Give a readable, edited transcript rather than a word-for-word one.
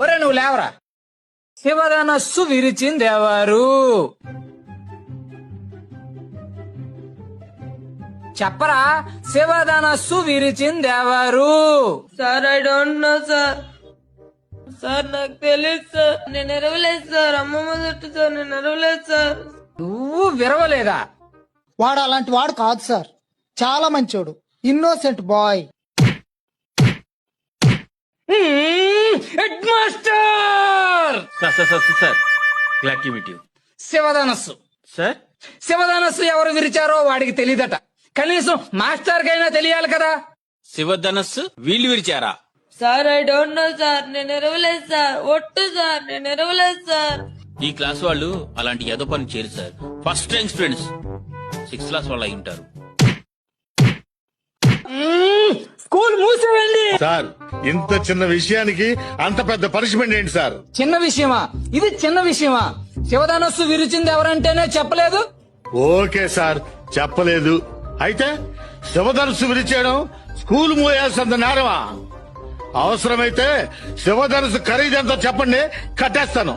ఒరే నువ్వు లేవరా. శివధనస్సు విరిచిందెవరు? చెప్పరా, శివధనస్సు విరిచిందెవరు? Sir I don't know sir. Sir నాకు తెలియదు సార్. నేను ఎరవలేదు సార్. అమ్మమ్మ చుట్టూ సార్. నేను ఎరవలేదు సార్. నువ్వు విరవలేదా? వాడు అలాంటి వాడు కాదు సార్, చాలా మంచోడు, innocent boy. Head master sir glad to meet you. శివధనస్సు సార్ శివధనస్సు ఎవరు విరిచారో వాడికి తెలియదట. కనీసం మాస్టర్ కైనా తెలియాలి కదా. శివధనస్సు వీళ్ళు విరిచారా? Sir I don't know sir. నేను ఎరవలేదు సార్. ఒట్టు సార్. నేను ఎరవలేదు సార్. ఈ క్లాస్ వాళ్ళు అలాంటి ఏదో పని చేయరు sir. First time students 6th class వాళ్ళు అయి ఉంటారు. స్కూల్ మూసేయండి. సార్ ఇంత చిన్న విషయానికి అంత పెద్ద పనిష్మెంట్ ఏంటి సార్? చిన్న విషయమా ఇది? చిన్న విషయమా? శివధనస్సు విరిచింది ఎవరంటేనే చెప్పలేదు. ఓకే సార్, చెప్పలేదు. అయితే శివధనుసు విరిచేయడం స్కూల్ మూయాల్సినంత నేరమా? అవసరమైతే శివధనుసు ఖరీదెంతో చెప్పండి, కట్టేస్తాను.